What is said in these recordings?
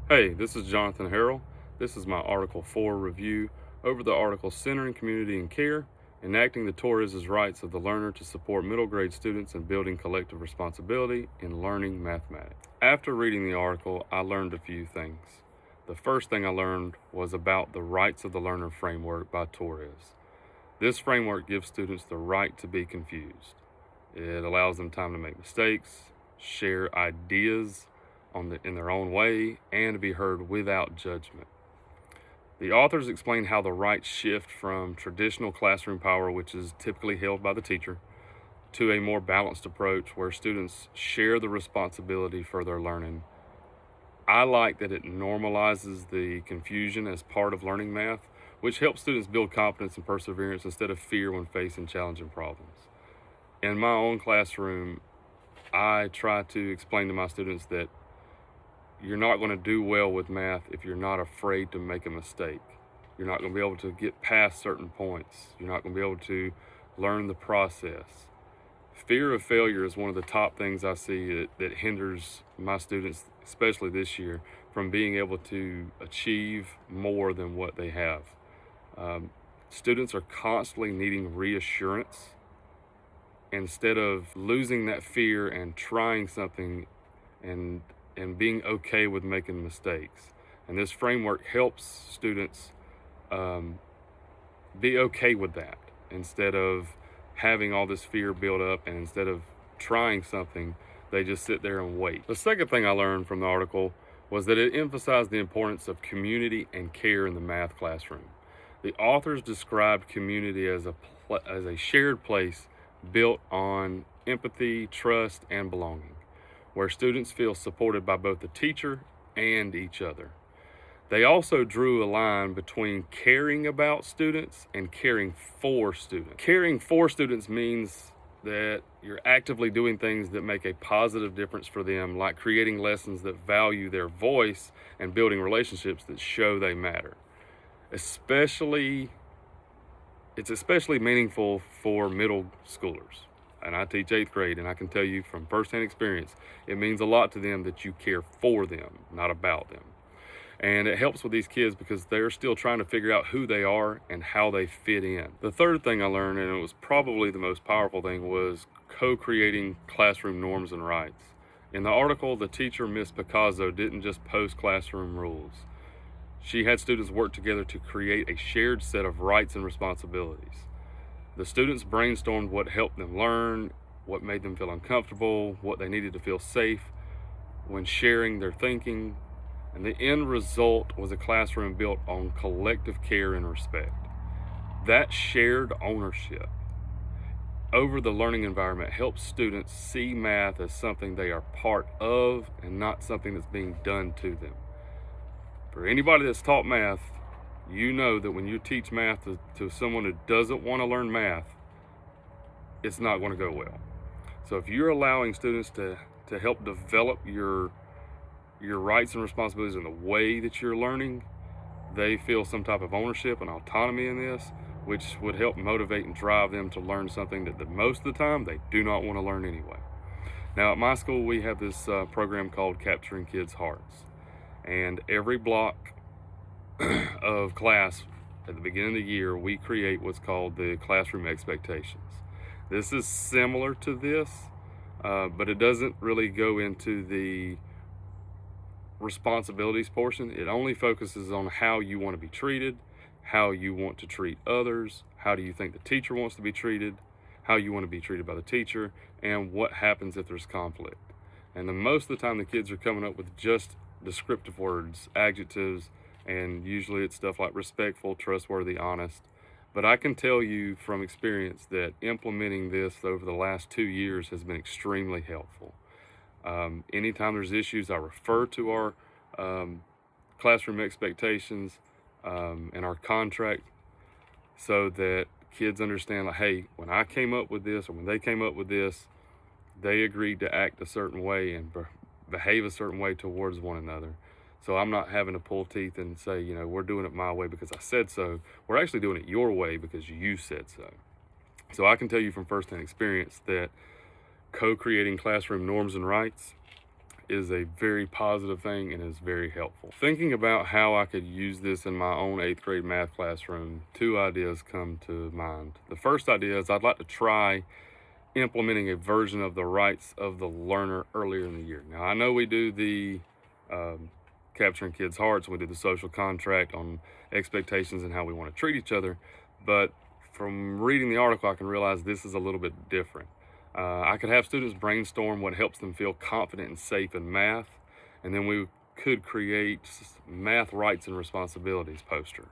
Hey, this is Jonathan Harrell. This is my Article 4 review over the article Centering Community and Care, Enacting the Torres' Rights of the Learner to Support Middle Grade Students and Building Collective Responsibility in Learning Mathematics. After reading the article, I learned a few things. The first thing I learned was about the Rights of the Learner framework by Torres. This framework gives students the right to be confused. It allows them time to make mistakes, share ideas in their own way, and to be heard without judgment. The authors explain how the rights shift from traditional classroom power, which is typically held by the teacher, to a more balanced approach where students share the responsibility for their learning. I like that it normalizes the confusion as part of learning math, which helps students build confidence and perseverance instead of fear when facing challenging problems. In my own classroom, I try to explain to my students that you're not going to do well with math if you're not afraid to make a mistake. You're not going to be able to get past certain points. You're not going to be able to learn the process. Fear of failure is one of the top things I see that hinders my students, especially this year, from being able to achieve more than what they have. Students are constantly needing reassurance. Instead of losing that fear and trying something and being okay with making mistakes. And this framework helps students be okay with that instead of having all this fear build up, and instead of trying something, they just sit there and wait. The second thing I learned from the article was that it emphasized the importance of community and care in the math classroom. The authors described community as a shared place built on empathy, trust, and belonging, where students feel supported by both the teacher and each other. They also drew a line between caring about students and caring for students. Caring for students means that you're actively doing things that make a positive difference for them, like creating lessons that value their voice and building relationships that show they matter. It's especially meaningful for middle schoolers. And I teach 8th grade, and I can tell you from firsthand experience, it means a lot to them that you care for them, not about them. And it helps with these kids because they're still trying to figure out who they are and how they fit in. The third thing I learned, and it was probably the most powerful thing, was co-creating classroom norms and rights. In the article, the teacher, Miss Picasso, didn't just post classroom rules. She had students work together to create a shared set of rights and responsibilities. The students brainstormed what helped them learn, what made them feel uncomfortable, what they needed to feel safe when sharing their thinking, and the end result was a classroom built on collective care and respect. That shared ownership over the learning environment helps students see math as something they are part of and not something that's being done to them. For anybody that's taught math, you know that when you teach math to someone who doesn't want to learn math, it's not going to go well. So if you're allowing students to help develop your rights and responsibilities in the way that you're learning, they feel some type of ownership and autonomy in this, which would help motivate and drive them to learn something that most of the time they do not want to learn anyway. Now at my school, we have this program called Capturing Kids' Hearts. And every block of class at the beginning of the year, we create what's called the classroom expectations. This is similar to this, but it doesn't really go into the responsibilities portion. It only focuses on how you want to be treated, how you want to treat others, how do you think the teacher wants to be treated, how you want to be treated by the teacher, and what happens if there's conflict. And most of the time the kids are coming up with just descriptive words, adjectives, and usually it's stuff like respectful, trustworthy, honest. But I can tell you from experience that implementing this over the last 2 years has been extremely helpful. Anytime there's issues, I refer to our classroom expectations and our contract so that kids understand, like, hey, when I came up with this, or when they came up with this, they agreed to act a certain way and behave a certain way towards one another. So I'm not having to pull teeth and say, we're doing it my way because I said so. We're actually doing it your way because you said so. So I can tell you from firsthand experience that co-creating classroom norms and rights is a very positive thing and is very helpful. Thinking about how I could use this in my own 8th grade math classroom, two ideas come to mind. The first idea is I'd like to try implementing a version of the rights of the learner earlier in the year. Now, I know we do the capturing kids' hearts, we do the social contract on expectations and how we want to treat each other, but from reading the article, I can realize this is a little bit different. I could have students brainstorm what helps them feel confident and safe in math, and then we could create math rights and responsibilities poster.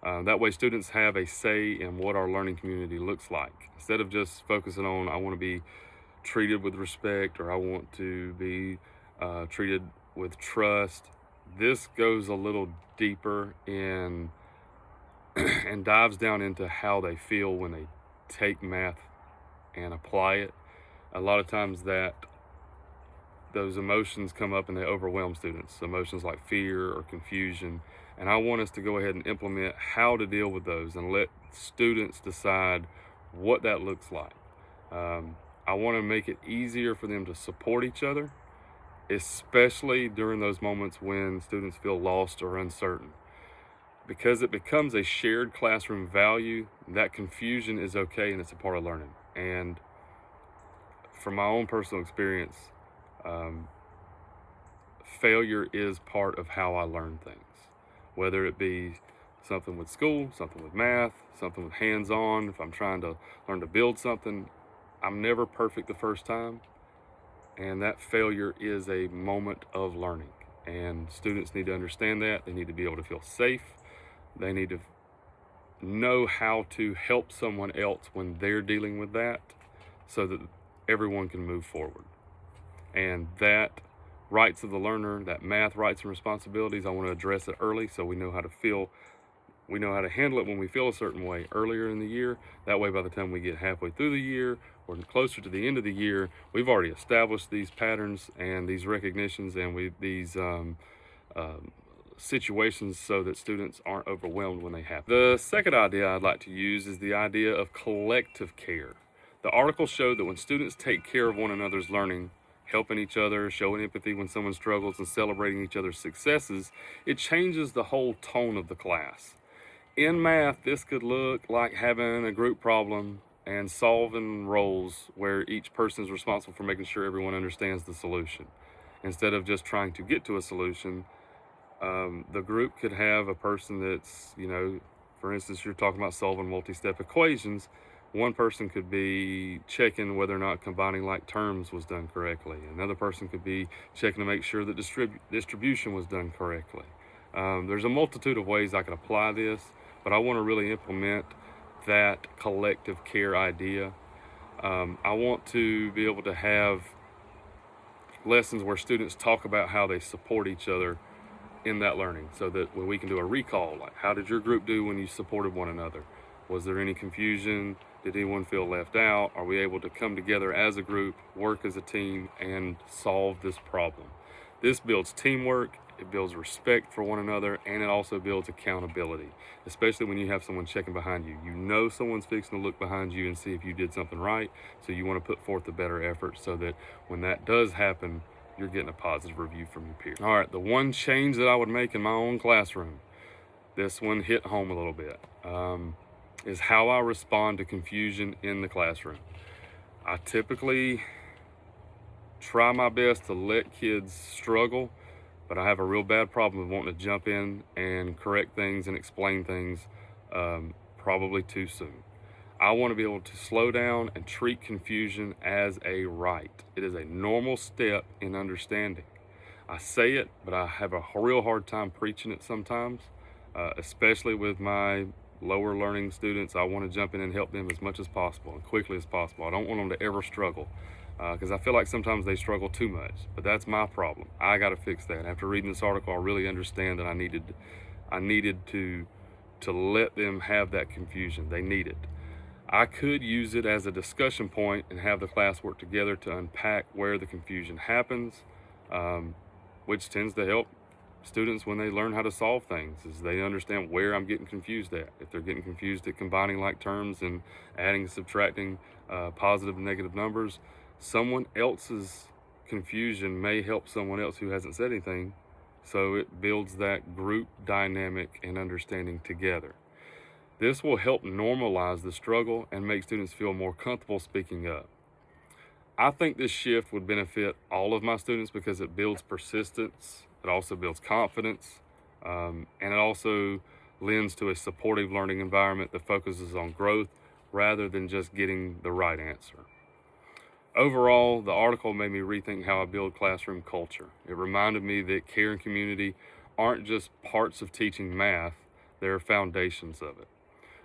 That way students have a say in what our learning community looks like. Instead of just focusing on, I want to be treated with respect, or I want to be treated with trust, this goes a little deeper in and dives down into how they feel when they take math and apply it. A lot of times those emotions come up and they overwhelm students, emotions like fear or confusion. And I want us to go ahead and implement how to deal with those and let students decide what that looks like. I want to make it easier for them to support each other, especially during those moments when students feel lost or uncertain. Because it becomes a shared classroom value, that confusion is okay and it's a part of learning. And from my own personal experience, failure is part of how I learn things. Whether it be something with school, something with math, something with hands-on, if I'm trying to learn to build something, I'm never perfect the first time. And that failure is a moment of learning. And students need to understand that. They need to be able to feel safe. They need to know how to help someone else when they're dealing with that, so that everyone can move forward. And that rights of the learner, that math rights and responsibilities, I want to address it early so we know how to feel. We know how to handle it when we feel a certain way earlier in the year. That way, by the time we get halfway through the year or closer to the end of the year, we've already established these patterns and these recognitions and these situations so that students aren't overwhelmed when they happen. The second idea I'd like to use is the idea of collective care. The article showed that when students take care of one another's learning, helping each other, showing empathy when someone struggles, and celebrating each other's successes, it changes the whole tone of the class. In math, this could look like having a group problem and solving roles where each person is responsible for making sure everyone understands the solution. Instead of just trying to get to a solution, the group could have a person that's, for instance, you're talking about solving multi-step equations. One person could be checking whether or not combining like terms was done correctly. Another person could be checking to make sure that distribution was done correctly. There's a multitude of ways I can apply this, but I want to really implement that collective care idea. I want to be able to have lessons where students talk about how they support each other in that learning, so that when we can do a recall, like how did your group do when you supported one another? Was there any confusion? Did anyone feel left out? Are we able to come together as a group, work as a team, and solve this problem? This builds teamwork, it builds respect for one another, and it also builds accountability, especially when you have someone checking behind you. You know someone's fixing to look behind you and see if you did something right, so you want to put forth a better effort so that when that does happen, you're getting a positive review from your peers. All right, the one change that I would make in my own classroom, this one hit home a little bit, is how I respond to confusion in the classroom. I typically try my best to let kids struggle, but I have a real bad problem with wanting to jump in and correct things and explain things probably too soon. I want to be able to slow down and treat confusion as a right. It is a normal step in understanding. I say it, but I have a real hard time preaching it sometimes, especially with my lower learning students. I want to jump in and help them as much as possible and quickly as possible. I don't want them to ever struggle, because I feel like sometimes they struggle too much, but that's my problem. I got to fix that. After reading this article, I really understand that I needed to let them have that confusion. They need it. I could use it as a discussion point and have the class work together to unpack where the confusion happens, which tends to help students when they learn how to solve things, is they understand where I'm getting confused at. If they're getting confused at combining like terms and adding and subtracting positive and negative numbers, someone else's confusion may help someone else who hasn't said anything, so it builds that group dynamic and understanding together. This will help normalize the struggle and make students feel more comfortable speaking up. I think this shift would benefit all of my students because it builds persistence, it also builds confidence, and it also lends to a supportive learning environment that focuses on growth rather than just getting the right answer. Overall, the article made me rethink how I build classroom culture. It reminded me that care and community aren't just parts of teaching math, they're foundations of it.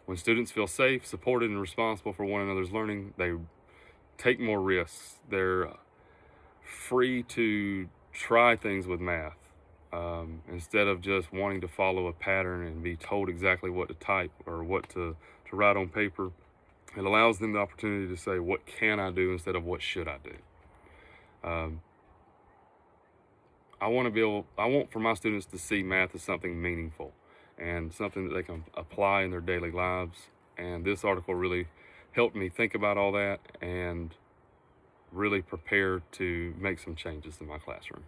When students feel safe, supported, and responsible for one another's learning, they take more risks. They're free to try things with math instead of just wanting to follow a pattern and be told exactly what to type or what to write on paper. It allows them the opportunity to say, what can I do instead of what should I do? I want for my students to see math as something meaningful and something that they can apply in their daily lives. And this article really helped me think about all that and really prepare to make some changes in my classroom.